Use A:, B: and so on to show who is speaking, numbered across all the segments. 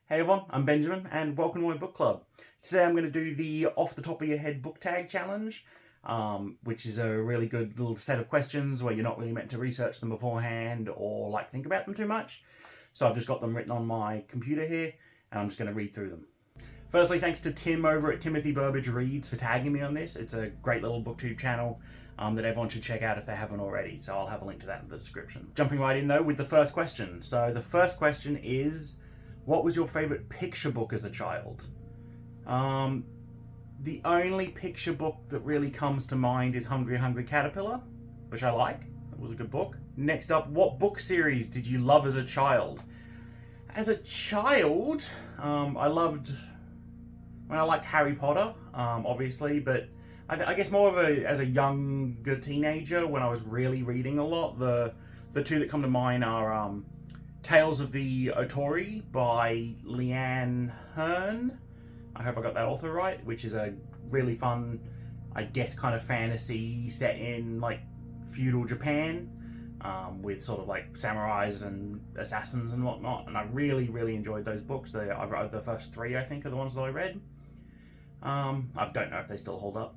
A: Hey everyone, I'm Benjamin and welcome to my book club. Today I'm going to do the off the top of your head book tag challenge, which is a really good little set of questions where you're not really meant to research them beforehand or like think about them too much. So I've just got them written on my computer here and I'm just going to read through them. Firstly, thanks to Tim over at Timothy Burbage Reads for tagging me on this. It's a great little booktube channel that everyone should check out if they haven't already. So I'll have a link to that in the description. Jumping right in though with the first question. So the first question is, what was your favourite picture book as a child? The only picture book that really comes to mind is Hungry Hungry Caterpillar, which I like. It was a good book. Next up, what book series did you love as a child? As a child, I liked Harry Potter, obviously, but I guess more of as a younger teenager when I was really reading a lot. The two that come to mind are Tales of the Otori by Leanne Hearn. I hope I got that author right, which is a really fun, I guess, kind of fantasy set in like feudal Japan, with sort of like samurais and assassins and whatnot. And I really, really enjoyed those books. I read the first three, I think, are the ones that I read. I don't know if they still hold up.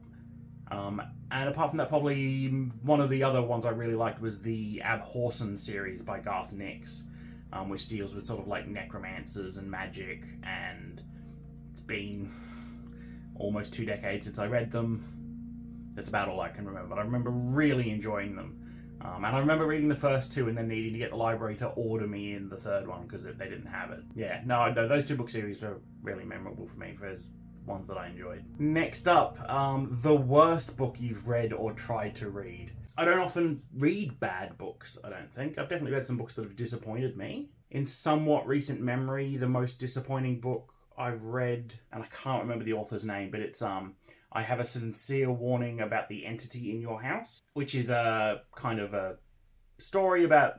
A: And apart from that, probably one of the other ones I really liked was the 𝐓𝐢𝐦𝐞𝐬𝐭𝐚𝐦𝐩𝐬 series by Garth Nix, which deals with sort of like necromancers and magic, and it's been almost 2 decades since I read them. That's about all I can remember, but I remember really enjoying them. And I remember reading the first two and then needing to get the library to order me in the third one because they didn't have it. Yeah, no, those two book series are really memorable for me as ones that I enjoyed. Next up, the worst book you've read or tried to read. I don't often read bad books, I don't think. I've definitely read some books that have disappointed me. In somewhat recent memory, the most disappointing book I've read, and I can't remember the author's name, but it's I Have a Sincere Warning About the Entity in Your House, which is a kind of a story about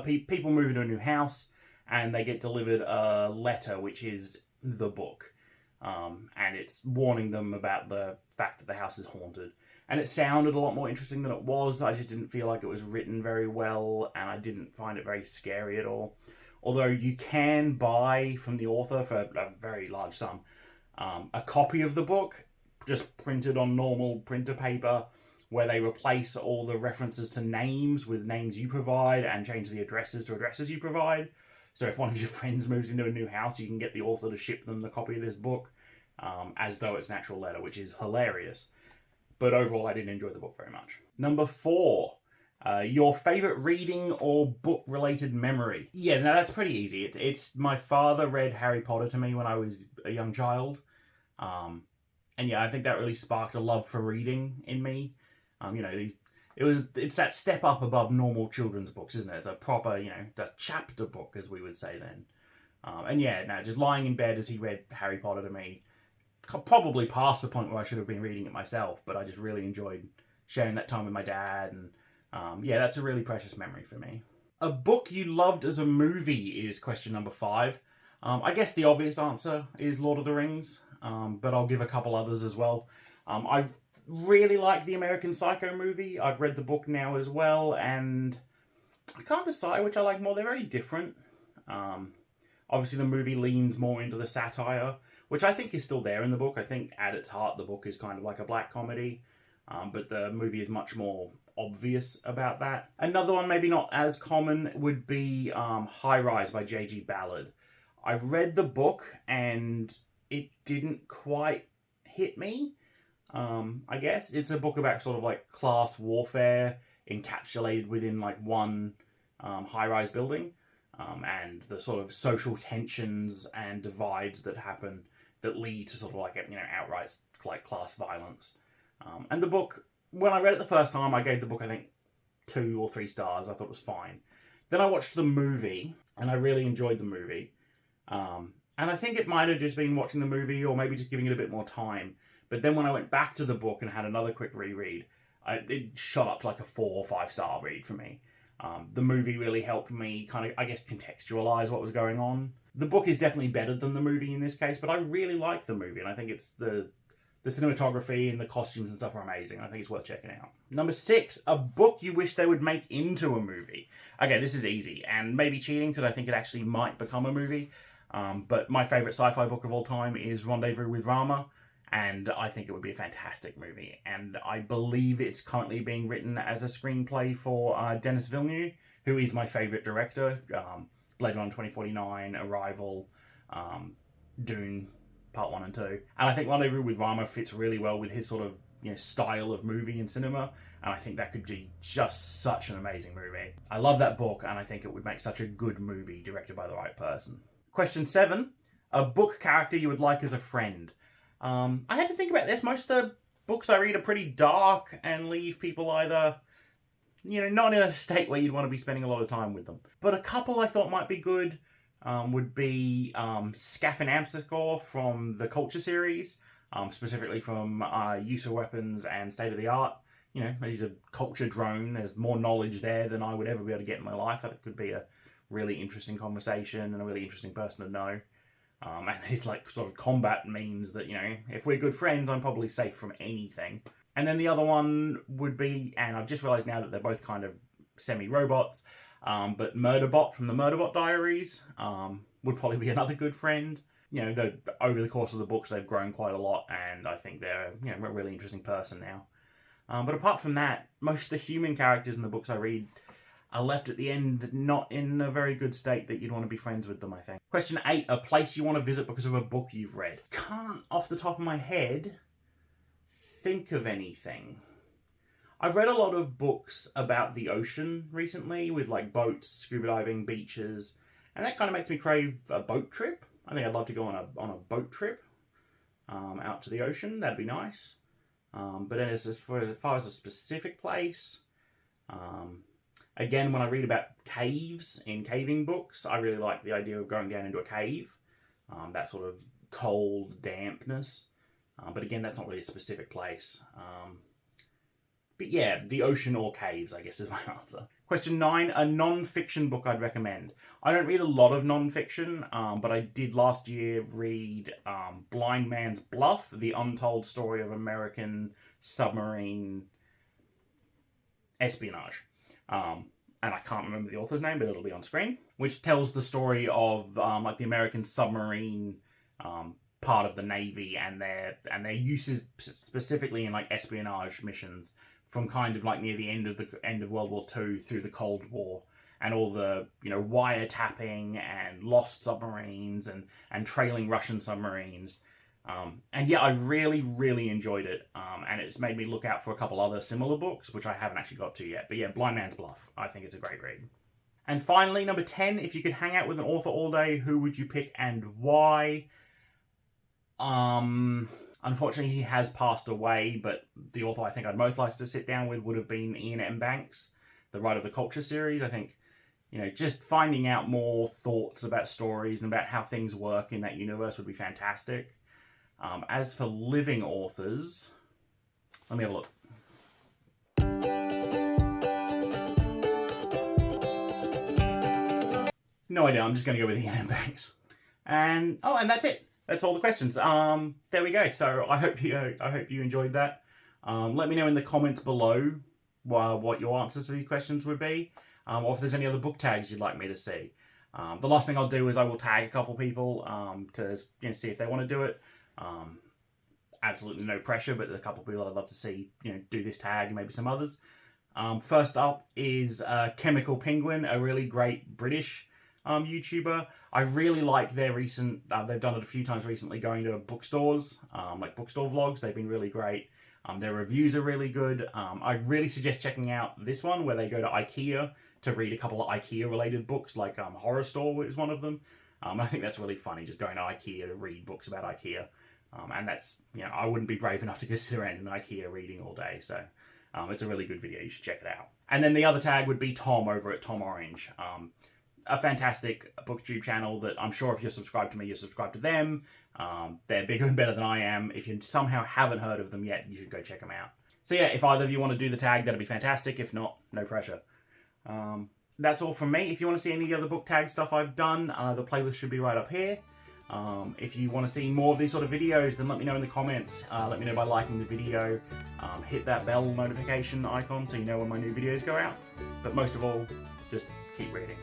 A: people moving to a new house and they get delivered a letter, which is the book. And it's warning them about the fact that the house is haunted. And it sounded a lot more interesting than it was. I just didn't feel like it was written very well, and I didn't find it very scary at all. Although you can buy from the author for a very large sum a copy of the book, just printed on normal printer paper, where they replace all the references to names with names you provide and change the addresses to addresses you provide. So if one of your friends moves into a new house, you can get the author to ship them the copy of this book as though it's an actual letter, which is hilarious. But overall, I didn't enjoy the book very much. Number 4, your favourite reading or book-related memory. Yeah, no, that's pretty easy. It's my father read Harry Potter to me when I was a young child. And yeah, I think that really sparked a love for reading in me. It's that step up above normal children's books, isn't it? It's a proper, the chapter book, as we would say then. And yeah, no, just lying in bed as he read Harry Potter to me, probably past the point where I should have been reading it myself, but I just really enjoyed sharing that time with my dad. And yeah, that's a really precious memory for me. A book you loved as a movie is question number 5. I guess the obvious answer is Lord of the Rings, but I'll give a couple others as well. I've really liked the American Psycho movie. I've read the book now as well, and I can't decide which I like more. They're very different. Obviously, the movie leans more into the satire, which I think is still there in the book. I think at its heart, the book is kind of like a black comedy, but the movie is much more obvious about that. Another one, maybe not as common, would be High Rise by J.G. Ballard. I've read the book, and it didn't quite hit me. I guess it's a book about sort of like class warfare encapsulated within like one high-rise building, and the sort of social tensions and divides that happen that lead to sort of like outright like class violence. And the book, when I read it the first time, I gave the book I think 2 or 3 stars. I thought it was fine. Then I watched the movie, and I really enjoyed the movie. And I think it might have just been watching the movie, or maybe just giving it a bit more time. But then when I went back to the book and had another quick reread, it shot up to like a 4 or 5 star read for me. The movie really helped me kind of, I guess, contextualize what was going on. The book is definitely better than the movie in this case, but I really like the movie, and I think it's the cinematography and the costumes and stuff are amazing. I think it's worth checking out. Number 6, a book you wish they would make into a movie. Okay, this is easy, and maybe cheating because I think it actually might become a movie. But my favourite sci-fi book of all time is Rendezvous with Rama, and I think it would be a fantastic movie. And I believe it's currently being written as a screenplay for Denis Villeneuve, who is my favourite director. Blade Runner 2049, Arrival, Dune Part 1 and 2. And I think Rendezvous with Rama fits really well with his sort of style of movie and cinema, and I think that could be just such an amazing movie. I love that book, and I think it would make such a good movie directed by the right person. Question 7. A book character you would like as a friend. I had to think about this. Most of the books I read are pretty dark and leave people either, not in a state where you'd want to be spending a lot of time with them. But a couple I thought might be good would be 𝐓𝐢𝐦𝐸𝐬𝐿 from the Culture series, specifically from Use of Weapons and State of the Art. He's a culture drone. There's more knowledge there than I would ever be able to get in my life. That could be a really interesting conversation and a really interesting person to know. And his sort of combat means that, if we're good friends, I'm probably safe from anything. And then the other one would be, and I've just realised now that they're both kind of semi-robots, but Murderbot from the Murderbot Diaries would probably be another good friend. Over the course of the books, they've grown quite a lot, and I think they're a really interesting person now. But apart from that, most of the human characters in the books I read are left at the end not in a very good state that you'd want to be friends with them, I think. Question 8. A place you want to visit because of a book you've read. Can't, off the top of my head, think of anything. I've read a lot of books about the ocean recently, with boats, scuba diving, beaches, and that kind of makes me crave a boat trip. I think I'd love to go on a boat trip out to the ocean. That'd be nice. But then as far as a specific place, again, when I read about caves in caving books, I really like the idea of going down into a cave. That sort of cold dampness. But again, that's not really a specific place. But yeah, the ocean or caves, I guess, is my answer. Question 9, a non-fiction book I'd recommend. I don't read a lot of non-fiction, but I did last year read Blind Man's Bluff, The Untold Story of American Submarine Espionage. And I can't remember the author's name, but it'll be on screen. Which tells the story of the American submarine part of the Navy and their uses specifically in espionage missions from kind of near the end of World War II through the Cold War, and all the wiretapping and lost submarines and trailing Russian submarines. And yeah, I really, really enjoyed it. And it's made me look out for a couple other similar books, which I haven't actually got to yet. But yeah, Blind Man's Bluff. I think it's a great read. And finally, number 10, if you could hang out with an author all day, who would you pick and why? Unfortunately, he has passed away, but the author I think I'd most like to sit down with would have been Ian M. Banks, the writer of the Culture series. I think, just finding out more thoughts about stories and about how things work in that universe would be fantastic. As for living authors, let me have a look. No idea, I'm just going to go with Ian M. Banks. And that's it. That's all the questions. There we go. So I hope you enjoyed that. Let me know in the comments below what your answers to these questions would be, or if there's any other book tags you'd like me to see. The last thing I'll do is I will tag a couple people to see if they want to do it. Absolutely no pressure, but there's a couple people I'd love to see do this tag and maybe some others. First up is 𝐓𝐢𝐬𝐭𝐚𝐦𝐩𝐬, a really great British YouTuber. I really like their recent, they've done it a few times recently, going to bookstores, bookstore vlogs. They've been really great. Their reviews are really good. I really suggest checking out this one where they go to IKEA to read a couple of IKEA related books, Horror Store is one of them. I think that's really funny, just going to IKEA to read books about IKEA. And that's, I wouldn't be brave enough to go sit around in IKEA reading all day. So it's a really good video. You should check it out. And then the other tag would be Tom over at Tom Orange. A fantastic booktube channel that I'm sure if you're subscribed to me, you're subscribed to them. They're bigger and better than I am. If you somehow haven't heard of them yet, you should go check them out. So yeah, if either of you want to do the tag, that'd be fantastic. If not, no pressure. That's all from me. If you want to see any of the other book tag stuff I've done, the playlist should be right up here. If you want to see more of these sort of videos, then let me know in the comments. Let me know by liking the video. Hit that bell notification icon so you know when my new videos go out. But most of all, just keep reading.